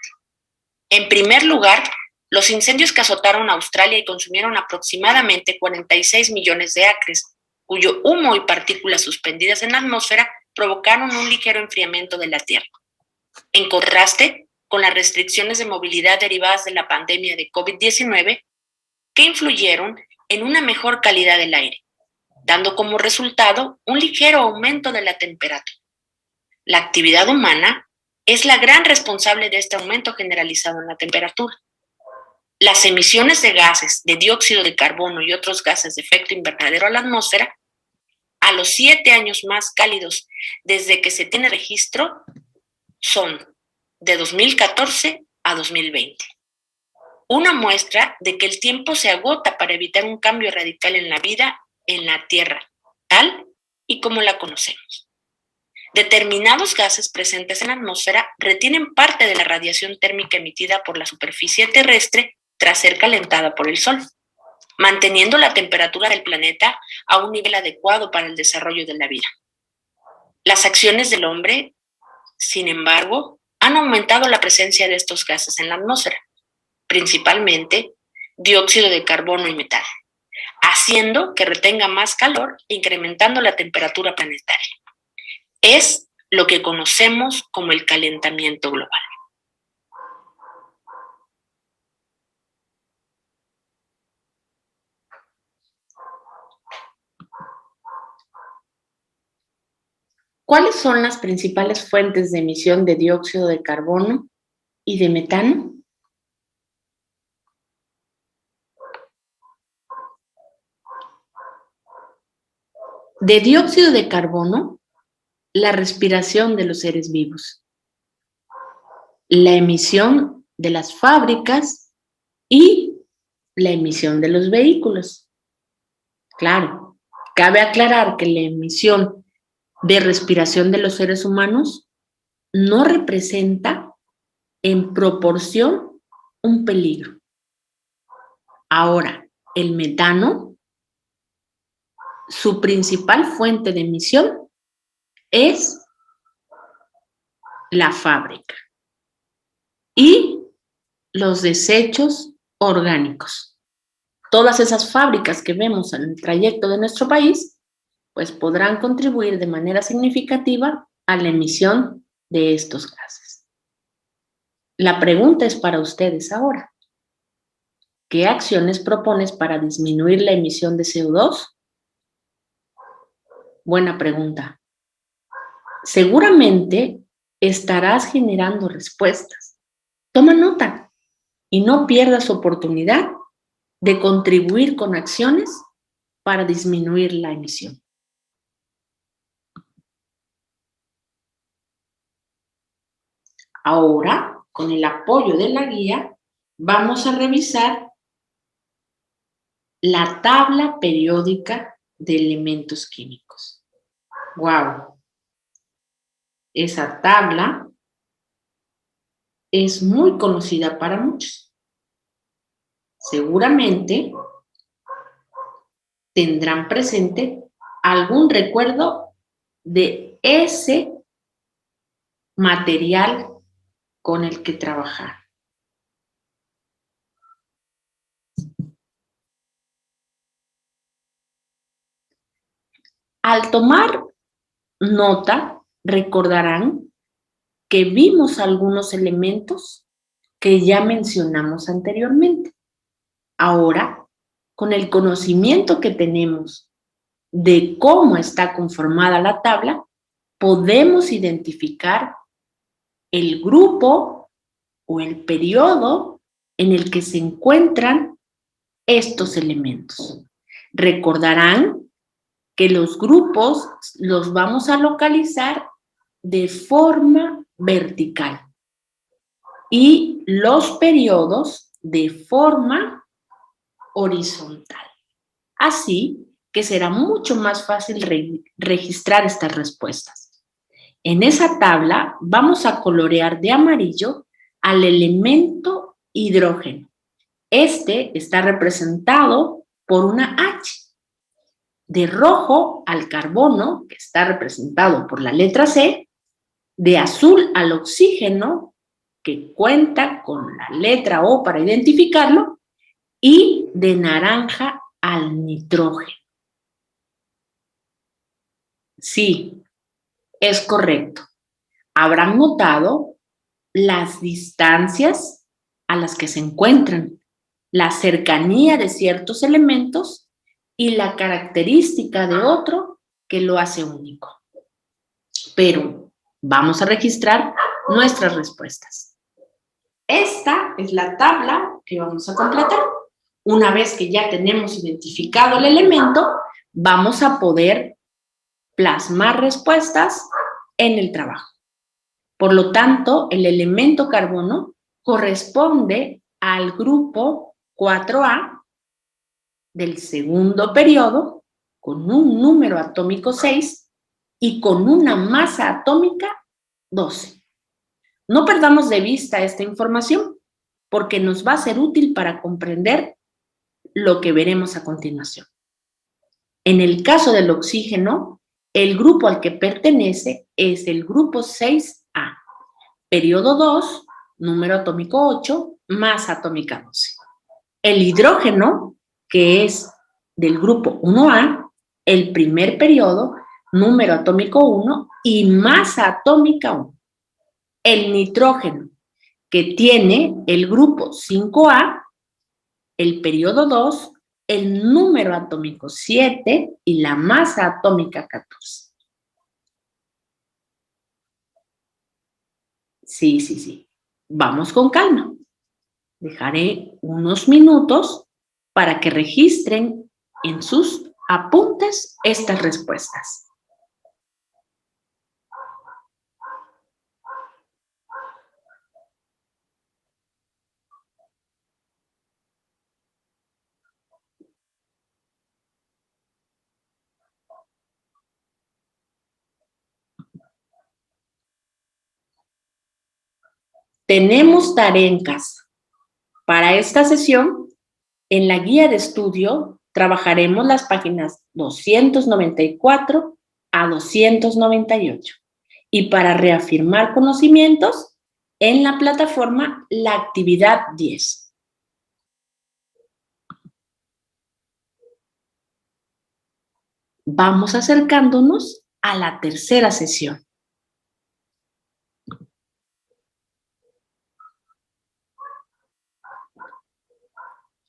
En primer lugar, los incendios que azotaron a Australia y consumieron aproximadamente 46 millones de acres, cuyo humo y partículas suspendidas en la atmósfera provocaron un ligero enfriamiento de la Tierra. En contraste con las restricciones de movilidad derivadas de la pandemia de COVID-19, que influyeron en una mejor calidad del aire, dando como resultado un ligero aumento de la temperatura. La actividad humana es la gran responsable de este aumento generalizado en la temperatura. Las emisiones de gases de dióxido de carbono y otros gases de efecto invernadero a la atmósfera, a los 7 años más cálidos desde que se tiene registro, son de 2014 a 2020. Una muestra de que el tiempo se agota para evitar un cambio radical en la vida en la Tierra, tal y como la conocemos. Determinados gases presentes en la atmósfera retienen parte de la radiación térmica emitida por la superficie terrestre tras ser calentada por el Sol, manteniendo la temperatura del planeta a un nivel adecuado para el desarrollo de la vida. Las acciones del hombre, sin embargo, han aumentado la presencia de estos gases en la atmósfera, principalmente dióxido de carbono y metano, haciendo que retenga más calor e incrementando la temperatura planetaria. Es lo que conocemos como el calentamiento global. ¿Cuáles son las principales fuentes de emisión de dióxido de carbono y de metano? De dióxido de carbono, la respiración de los seres vivos, la emisión de las fábricas y la emisión de los vehículos. Claro, cabe aclarar que la emisión de respiración de los seres humanos no representa en proporción un peligro. Ahora, el metano, su principal fuente de emisión es la fábrica y los desechos orgánicos. Todas esas fábricas que vemos en el trayecto de nuestro país, pues podrán contribuir de manera significativa a la emisión de estos gases. La pregunta es para ustedes ahora. ¿Qué acciones propones para disminuir la emisión de CO2? Buena pregunta. Seguramente estarás generando respuestas. Toma nota y no pierdas oportunidad de contribuir con acciones para disminuir la emisión. Ahora, con el apoyo de la guía, vamos a revisar la tabla periódica de elementos químicos. ¡Wow! Esa tabla es muy conocida para muchos. Seguramente tendrán presente algún recuerdo de ese material con el que trabajar. Al tomar nota, recordarán que vimos algunos elementos que ya mencionamos anteriormente. Ahora, con el conocimiento que tenemos de cómo está conformada la tabla, podemos identificar el grupo o el periodo en el que se encuentran estos elementos. Recordarán que los grupos los vamos a localizar de forma vertical y los periodos de forma horizontal. Así que será mucho más fácil registrar estas respuestas. En esa tabla vamos a colorear de amarillo al elemento hidrógeno. Este está representado por una H. De rojo al carbono, que está representado por la letra C, de azul al oxígeno, que cuenta con la letra O para identificarlo, y de naranja al nitrógeno. Sí, es correcto. Habrán notado las distancias a las que se encuentran, la cercanía de ciertos elementos y la característica de otro que lo hace único. Pero vamos a registrar nuestras respuestas. Esta es la tabla que vamos a completar. Una vez que ya tenemos identificado el elemento, vamos a poder plasmar respuestas en el trabajo. Por lo tanto, el elemento carbono corresponde al grupo 4A del segundo periodo, con un número atómico 6, y con una masa atómica 12. No perdamos de vista esta información porque nos va a ser útil para comprender lo que veremos a continuación. En el caso del oxígeno, el grupo al que pertenece es el grupo 6A, periodo 2, número atómico 8, masa atómica 12. El hidrógeno, que es del grupo 1A, el primer periodo, número atómico 1 y masa atómica 1. El nitrógeno, que tiene el grupo 5A, el periodo 2, el número atómico 7 y la masa atómica 14. Sí. Vamos con calma. Dejaré unos minutos para que registren en sus apuntes estas respuestas. Tenemos tarea en casa. Para esta sesión, en la guía de estudio, trabajaremos las páginas 294 a 298. Y para reafirmar conocimientos, en la plataforma la actividad 10. Vamos acercándonos a la tercera sesión.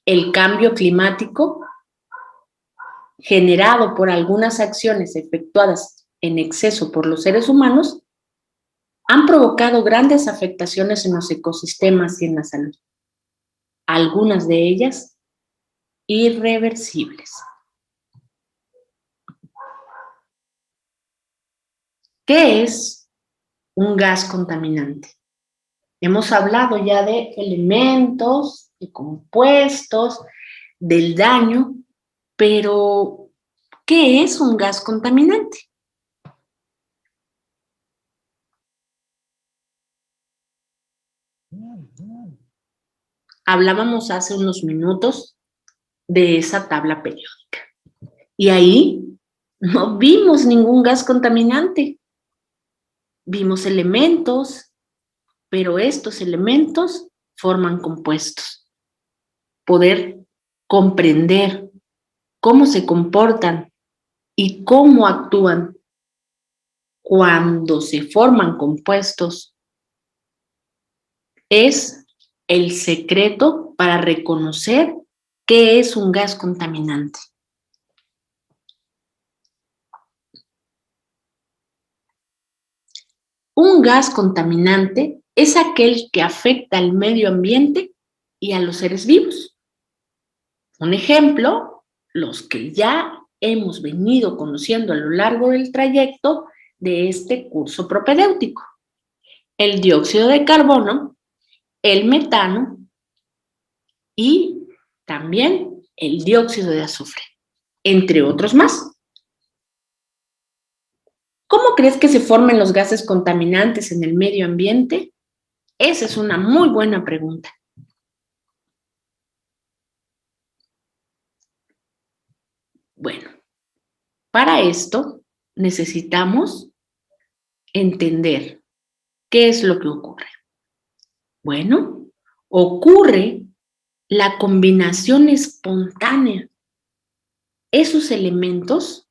El cambio climático, generado por algunas acciones efectuadas en exceso por los seres humanos, han provocado grandes afectaciones en los ecosistemas y en la salud. Algunas de ellas irreversibles. ¿Qué es un gas contaminante? Hemos hablado ya de elementos, de compuestos, del daño, pero ¿qué es un gas contaminante? Hablábamos hace unos minutos de esa tabla periódica y ahí no vimos ningún gas contaminante. Vimos elementos, pero estos elementos forman compuestos. Poder comprender cómo se comportan y cómo actúan cuando se forman compuestos es el secreto para reconocer qué es un gas contaminante. Un gas contaminante es aquel que afecta al medio ambiente y a los seres vivos. Un ejemplo, los que ya hemos venido conociendo a lo largo del trayecto de este curso propedéutico. El dióxido de carbono, el metano y también el dióxido de azufre, entre otros más. ¿Cómo crees que se forman los gases contaminantes en el medio ambiente? Esa es una muy buena pregunta. Bueno, para esto necesitamos entender qué es lo que ocurre. Bueno, ocurre la combinación espontánea. Esos elementos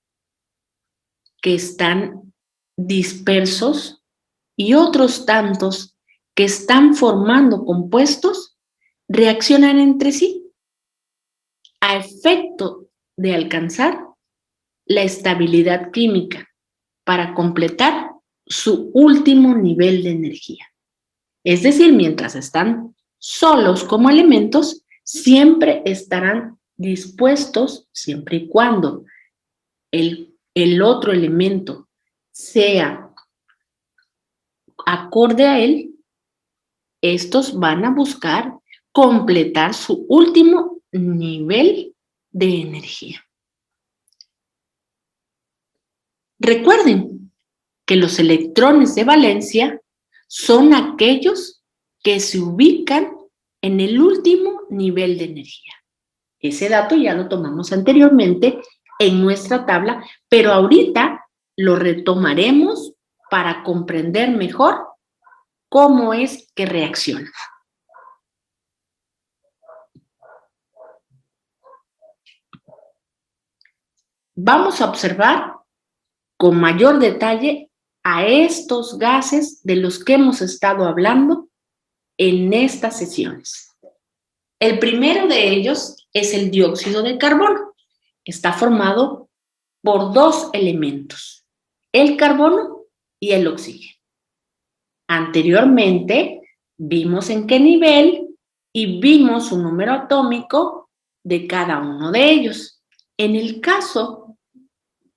que están dispersos y otros tantos que están formando compuestos reaccionan entre sí a efecto de alcanzar la estabilidad química para completar su último nivel de energía. Es decir, mientras están solos como elementos, siempre estarán dispuestos, siempre y cuando el otro elemento sea acorde a él, estos van a buscar completar su último nivel de energía. Recuerden que los electrones de valencia son aquellos que se ubican en el último nivel de energía. Ese dato ya lo tomamos anteriormente en nuestra tabla, pero ahorita lo retomaremos para comprender mejor cómo es que reacciona. Vamos a observar con mayor detalle a estos gases de los que hemos estado hablando en estas sesiones. El primero de ellos es el dióxido de carbono. Está formado por dos elementos, el carbono y el oxígeno. Anteriormente vimos en qué nivel y vimos su número atómico de cada uno de ellos. En el caso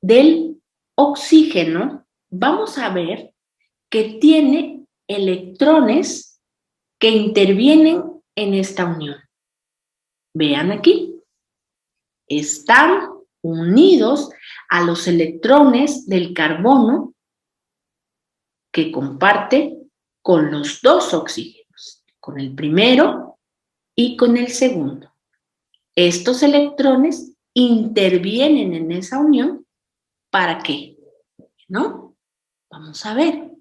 del oxígeno, vamos a ver que tiene electrones que intervienen en esta unión. Vean aquí, están unidos a los electrones del carbono que comparte con los dos oxígenos, con el primero y con el segundo. Estos electrones intervienen en esa unión. ¿Para qué? ¿No? Vamos a ver.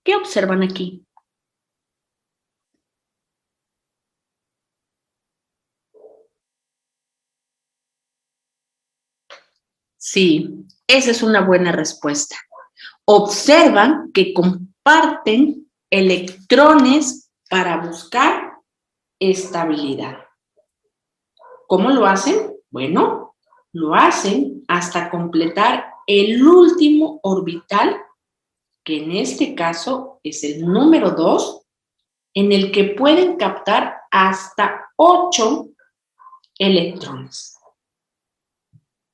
¿Qué observan aquí? Sí, esa es una buena respuesta. Observan que comparten electrones para buscar estabilidad. ¿Cómo lo hacen? Bueno, lo hacen hasta completar el último orbital, que en este caso es el número 2, en el que pueden captar hasta 8 electrones.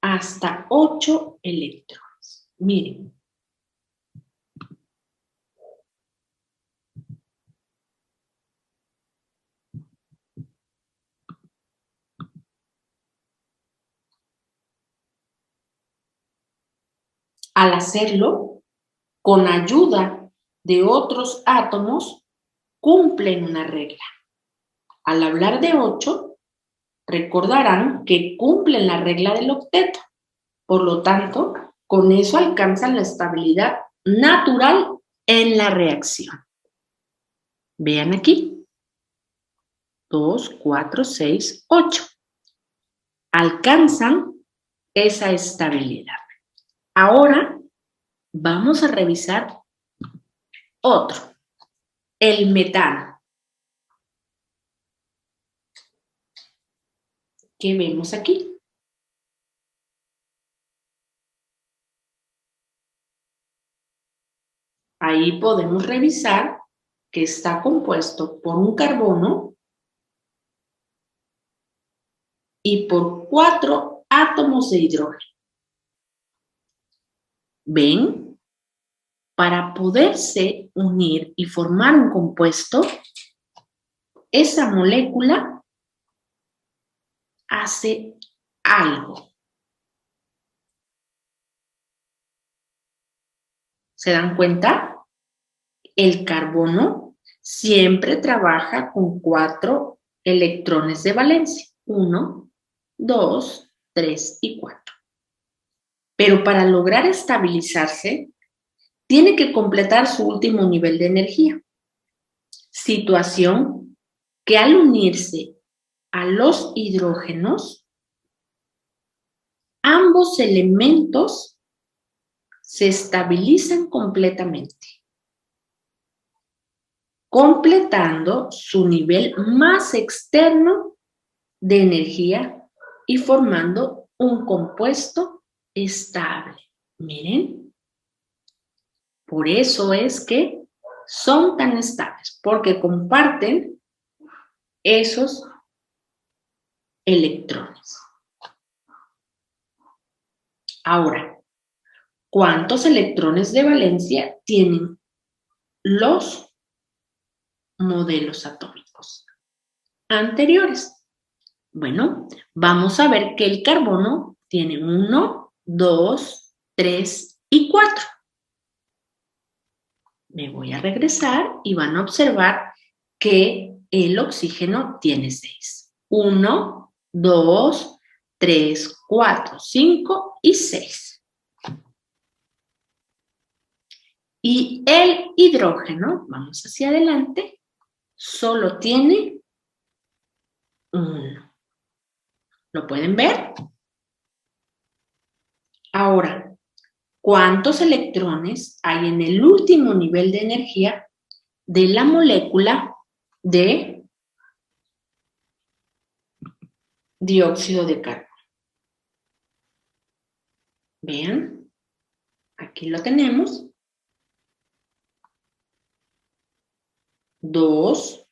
Hasta 8 electrones. Miren. Al hacerlo, con ayuda de otros átomos, cumplen una regla. Al hablar de 8, recordarán que cumplen la regla del octeto. Por lo tanto, con eso alcanzan la estabilidad natural en la reacción. Vean aquí. 2, 4, 6, 8. Alcanzan esa estabilidad. Ahora vamos a revisar otro, el metano. ¿Qué vemos aquí? Ahí podemos revisar que está compuesto por un carbono y por 4 átomos de hidrógeno. ¿Ven? Para poderse unir y formar un compuesto, esa molécula hace algo. ¿Se dan cuenta? El carbono siempre trabaja con 4 electrones de valencia. 1, 2, 3 y 4. Pero para lograr estabilizarse, tiene que completar su último nivel de energía. Situación que al unirse a los hidrógenos, ambos elementos se estabilizan completamente, completando su nivel más externo de energía y formando un compuesto estable. Miren, por eso es que son tan estables, porque comparten esos electrones. Ahora, ¿cuántos electrones de valencia tienen los modelos atómicos anteriores? Bueno, vamos a ver que el carbono tiene 1, 2, 3 y 4. Me voy a regresar y van a observar que el oxígeno tiene 6. 1, 2, 3, 4, 5 y 6. Y el hidrógeno, vamos hacia adelante, solo tiene 1. ¿Lo pueden ver? Ahora, ¿cuántos electrones hay en el último nivel de energía de la molécula de dióxido de carbono? Vean, aquí lo tenemos. 2,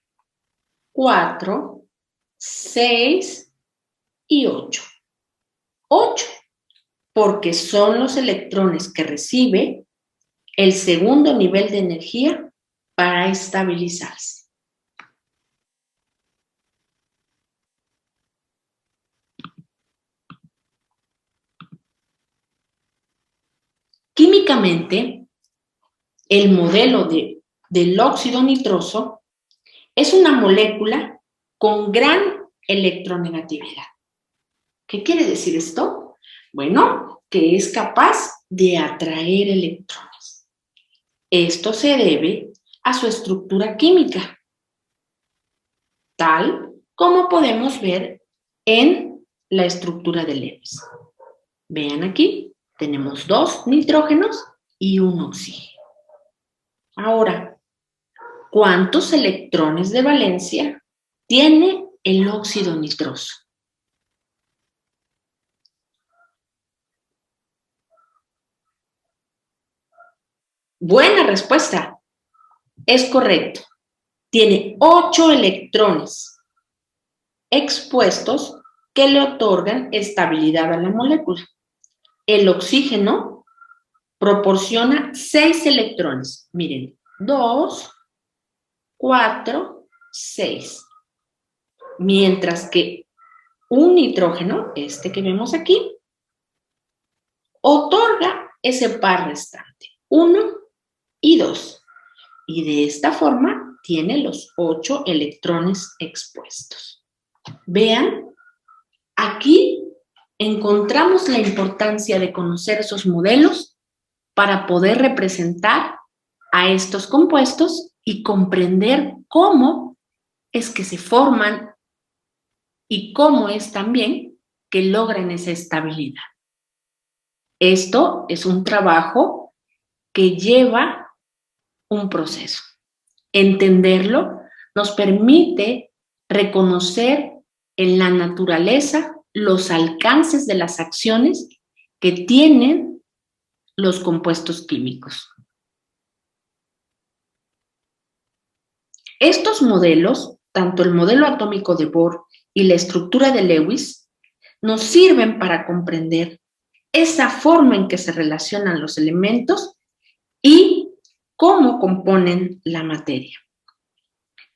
4, 6 y 8. 8, porque son los electrones que recibe el segundo nivel de energía para estabilizarse. Químicamente, el modelo del óxido nitroso es una molécula con gran electronegatividad. ¿Qué quiere decir esto? Bueno, que es capaz de atraer electrones. Esto se debe a su estructura química, tal como podemos ver en la estructura de Lewis. Vean aquí, tenemos 2 nitrógenos y un oxígeno. Ahora, ¿cuántos electrones de valencia tiene el óxido nitroso? Buena respuesta. Es correcto. Tiene 8 electrones expuestos que le otorgan estabilidad a la molécula. El oxígeno proporciona 6 electrones. Miren, 2, 4, 6. Mientras que un nitrógeno, este que vemos aquí, otorga ese par restante, 1 y 2. Y de esta forma tiene los 8 electrones expuestos. Vean, aquí encontramos la importancia de conocer esos modelos para poder representar a estos compuestos y comprender cómo es que se forman y cómo es también que logran esa estabilidad. Esto es un trabajo que lleva un proceso. Entenderlo nos permite reconocer en la naturaleza los alcances de las acciones que tienen los compuestos químicos. Estos modelos, tanto el modelo atómico de Bohr y la estructura de Lewis, nos sirven para comprender esa forma en que se relacionan los elementos y cómo componen la materia.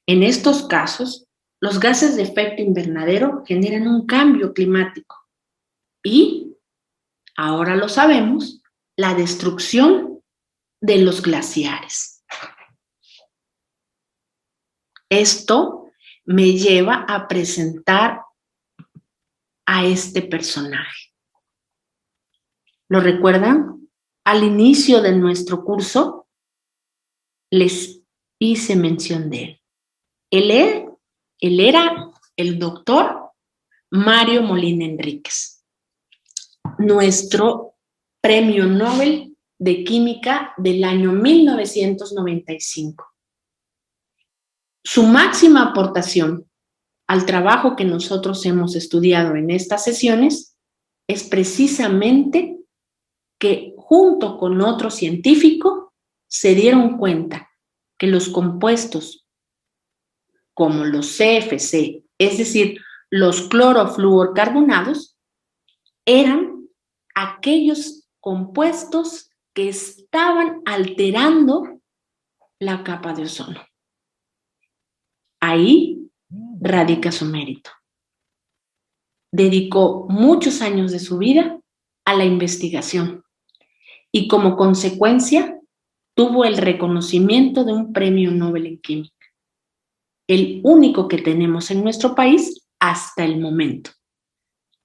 En estos casos, los gases de efecto invernadero generan un cambio climático y, ahora lo sabemos, la destrucción de los glaciares. Esto me lleva a presentar a este personaje. ¿Lo recuerdan? Al inicio de nuestro curso les hice mención de él. Él era el doctor Mario Molina Enríquez, nuestro premio Nobel de Química del año 1995. Su máxima aportación al trabajo que nosotros hemos estudiado en estas sesiones es precisamente que junto con otro científico se dieron cuenta que los compuestos como los CFC, es decir, los clorofluorcarbonados, eran aquellos compuestos que estaban alterando la capa de ozono. Ahí radica su mérito. Dedicó muchos años de su vida a la investigación y como consecuencia tuvo el reconocimiento de un premio Nobel en química, el único que tenemos en nuestro país hasta el momento.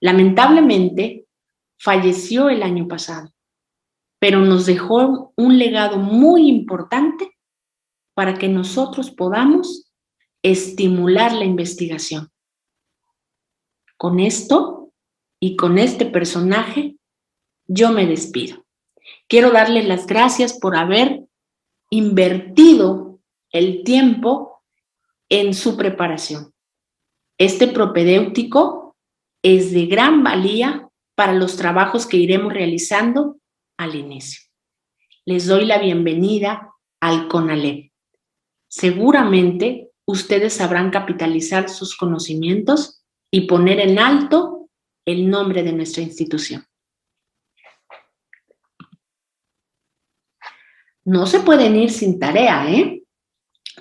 Lamentablemente, falleció el año pasado, pero nos dejó un legado muy importante para que nosotros podamos estimular la investigación. Con esto y con este personaje, yo me despido. Quiero darle las gracias por haber invertido el tiempo en su preparación. Este propedéutico es de gran valía para los trabajos que iremos realizando al inicio. Les doy la bienvenida al CONALEP. Seguramente ustedes sabrán capitalizar sus conocimientos y poner en alto el nombre de nuestra institución. No se pueden ir sin tarea, ¿eh?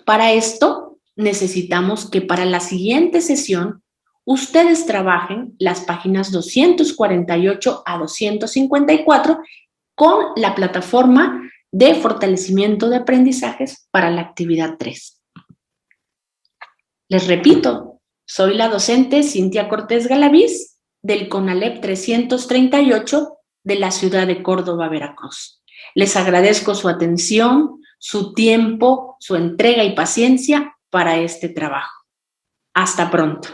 Para esto necesitamos que para la siguiente sesión ustedes trabajen las páginas 248 a 254 con la plataforma de fortalecimiento de aprendizajes para la actividad 3. Les repito, soy la docente Cintia Cortés Galaviz del CONALEP 338 de la ciudad de Córdoba, Veracruz. Les agradezco su atención, su tiempo, su entrega y paciencia para este trabajo. Hasta pronto.